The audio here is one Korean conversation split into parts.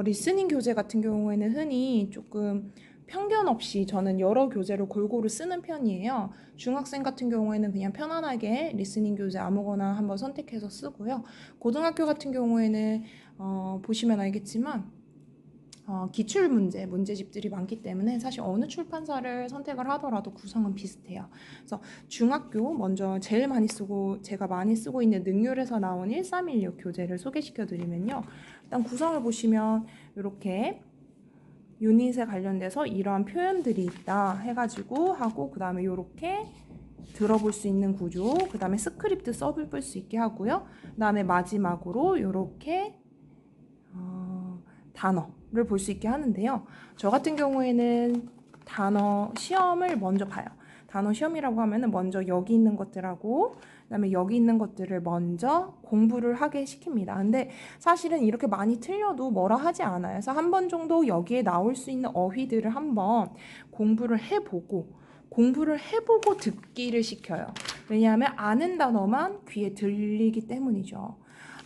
리스닝 교재 같은 경우에는 흔히 조금 편견 없이 저는 여러 교재를 골고루 쓰는 편이에요. 중학생 같은 경우에는 그냥 편안하게 리스닝 교재 아무거나 한번 선택해서 쓰고요. 고등학교 같은 경우에는 보시면 알겠지만 기출 문제집들이 많기 때문에 사실 어느 출판사를 선택을 하더라도 구성은 비슷해요. 그래서 중학교 먼저 제가 많이 쓰고 있는 능률에서 나온 1316 교재를 소개시켜 드리면요. 일단 구성을 보시면 이렇게 유닛에 관련돼서 이러한 표현들이 있다 해가지고 하고, 그 다음에 이렇게 들어볼 수 있는 구조, 그 다음에 스크립트 써볼 수 있게 하고요. 그 다음에 마지막으로 이렇게 단어를 볼 수 있게 하는데요. 저 같은 경우에는 단어 시험을 먼저 봐요. 단어 시험이라고 하면은 먼저 여기 있는 것들하고 그다음에 여기 있는 것들을 먼저 공부를 하게 시킵니다. 근데 사실은 이렇게 많이 틀려도 뭐라 하지 않아요. 그래서 한 번 정도 여기에 나올 수 있는 어휘들을 한번 공부를 해보고 듣기를 시켜요. 왜냐하면 아는 단어만 귀에 들리기 때문이죠.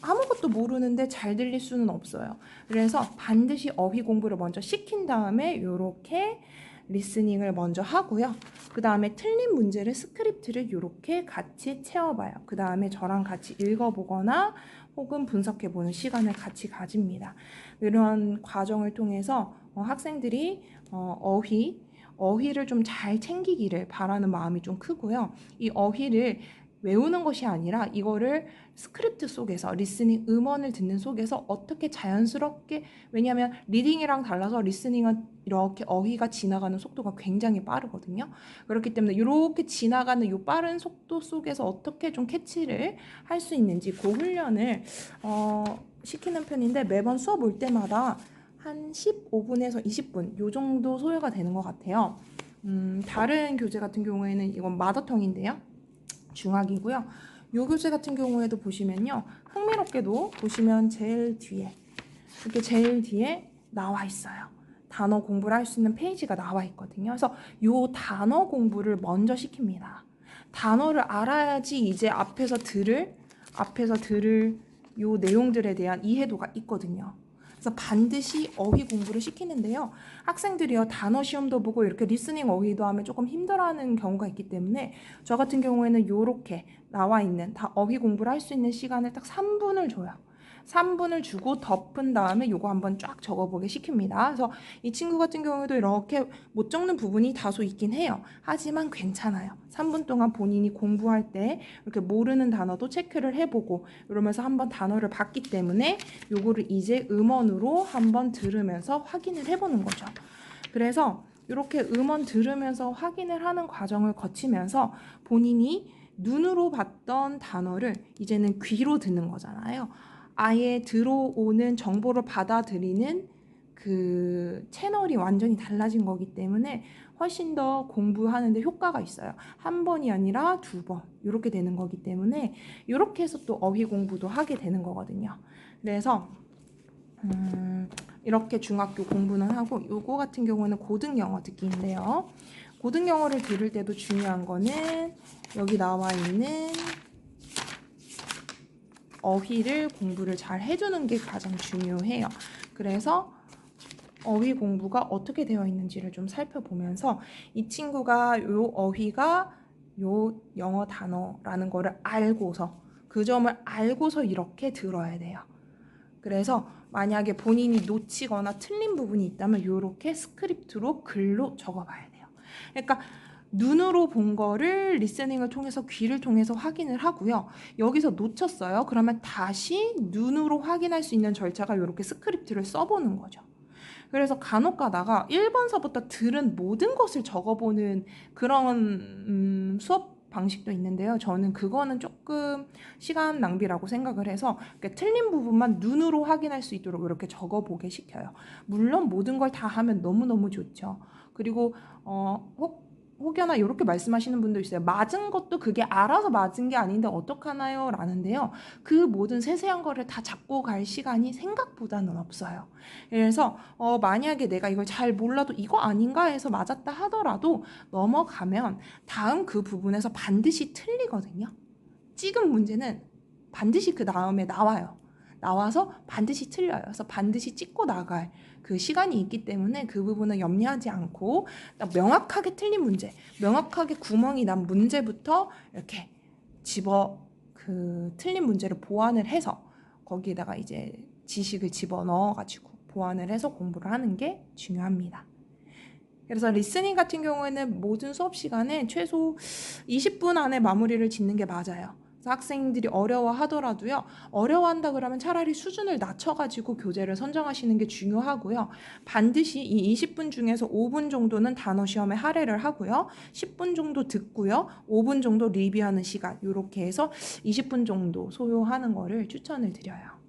아무것도 모르는데 잘 들릴 수는 없어요. 그래서 반드시 어휘 공부를 먼저 시킨 다음에 이렇게 리스닝을 먼저 하고요. 그 다음에 틀린 문제를 스크립트를 이렇게 같이 채워봐요. 그 다음에 저랑 같이 읽어보거나 혹은 분석해보는 시간을 같이 가집니다. 이런 과정을 통해서 학생들이 어휘를 좀 잘 챙기기를 바라는 마음이 좀 크고요. 이 어휘를 외우는 것이 아니라 이거를 스크립트 속에서 리스닝 음원을 듣는 속에서 어떻게 자연스럽게, 왜냐하면 리딩이랑 달라서 리스닝은 이렇게 어휘가 지나가는 속도가 굉장히 빠르거든요. 그렇기 때문에 이렇게 지나가는 이 빠른 속도 속에서 어떻게 좀 캐치를 할 수 있는지 그 훈련을 시키는 편인데, 매번 수업 올 때마다 한 15분에서 20분 요 정도 소요가 되는 것 같아요. 다른 교재 같은 경우에는 이건 마더텅인데요. 중학이고요. 요 교재 같은 경우에도 보시면요. 흥미롭게도 보시면 제일 뒤에 나와 있어요. 단어 공부를 할 수 있는 페이지가 나와 있거든요. 그래서 요 단어 공부를 먼저 시킵니다. 단어를 알아야지 이제 앞에서 들을 요 내용들에 대한 이해도가 있거든요. 그래서 반드시 어휘 공부를 시키는데요. 학생들이요, 단어 시험도 보고 이렇게 리스닝 어휘도 하면 조금 힘들어하는 경우가 있기 때문에 저 같은 경우에는 이렇게 나와 있는 어휘 공부를 할 수 있는 시간을 딱 3분을 줘요. 3분을 주고 덮은 다음에 요거 한번 쫙 적어보게 시킵니다. 그래서 이 친구 같은 경우에도 이렇게 못 적는 부분이 다소 있긴 해요. 하지만 괜찮아요. 3분 동안 본인이 공부할 때 이렇게 모르는 단어도 체크를 해보고 이러면서 한번 단어를 봤기 때문에 요거를 이제 음원으로 한번 들으면서 확인을 해보는 거죠. 그래서 이렇게 음원 들으면서 확인을 하는 과정을 거치면서 본인이 눈으로 봤던 단어를 이제는 귀로 듣는 거잖아요. 아예 들어오는 정보를 받아들이는 그 채널이 완전히 달라진 거기 때문에 훨씬 더 공부하는데 효과가 있어요. 한 번이 아니라 2번 이렇게 되는 거기 때문에 이렇게 해서 또 어휘 공부도 하게 되는 거거든요. 그래서 이렇게 중학교 공부는 하고, 요거 같은 경우는 고등 영어 듣기인데요. 고등 영어를 들을 때도 중요한 거는 여기 나와 있는 어휘를 공부를 잘 해주는 게 가장 중요해요. 그래서 어휘 공부가 어떻게 되어 있는지를 좀 살펴보면서 이 친구가 요 어휘가 요 영어 단어라는 거를 알고서, 그 점을 알고서 이렇게 들어야 돼요. 그래서 만약에 본인이 놓치거나 틀린 부분이 있다면 이렇게 스크립트로 글로 적어봐야 돼요. 그러니까 눈으로 본 거를 리스닝을 통해서 귀를 통해서 확인을 하고요. 여기서 놓쳤어요. 그러면 다시 눈으로 확인할 수 있는 절차가 이렇게 스크립트를 써보는 거죠. 그래서 간혹 가다가 1번서부터 들은 모든 것을 적어보는 그런 수업 방식도 있는데요. 저는 그거는 조금 시간 낭비라고 생각을 해서 틀린 부분만 눈으로 확인할 수 있도록 이렇게 적어보게 시켜요. 물론 모든 걸 다 하면 너무너무 좋죠. 그리고 혹여나 이렇게 말씀하시는 분도 있어요. 맞은 것도 그게 알아서 맞은 게 아닌데 어떡하나요? 라는데요. 그 모든 세세한 거를 다 잡고 갈 시간이 생각보다는 없어요. 그래서 만약에 내가 이걸 잘 몰라도 이거 아닌가 해서 맞았다 하더라도 넘어가면 다음 그 부분에서 반드시 틀리거든요. 찍은 문제는 반드시 그 다음에 나와요. 나와서 반드시 틀려요. 그래서 반드시 찍고 나갈 그 시간이 있기 때문에 그 부분은 염려하지 않고 명확하게 틀린 문제, 명확하게 구멍이 난 문제부터 이렇게 틀린 문제를 보완을 해서 거기에다가 이제 지식을 집어넣어 가지고 보완을 해서 공부를 하는 게 중요합니다. 그래서 리스닝 같은 경우에는 모든 수업 시간에 최소 20분 안에 마무리를 짓는 게 맞아요. 그래서 학생들이 어려워하더라도요. 어려워한다 그러면 차라리 수준을 낮춰가지고 교재를 선정하시는 게 중요하고요. 반드시 이 20분 중에서 5분 정도는 단어 시험에 할애를 하고요. 10분 정도 듣고요. 5분 정도 리뷰하는 시간 이렇게 해서 20분 정도 소요하는 거를 추천을 드려요.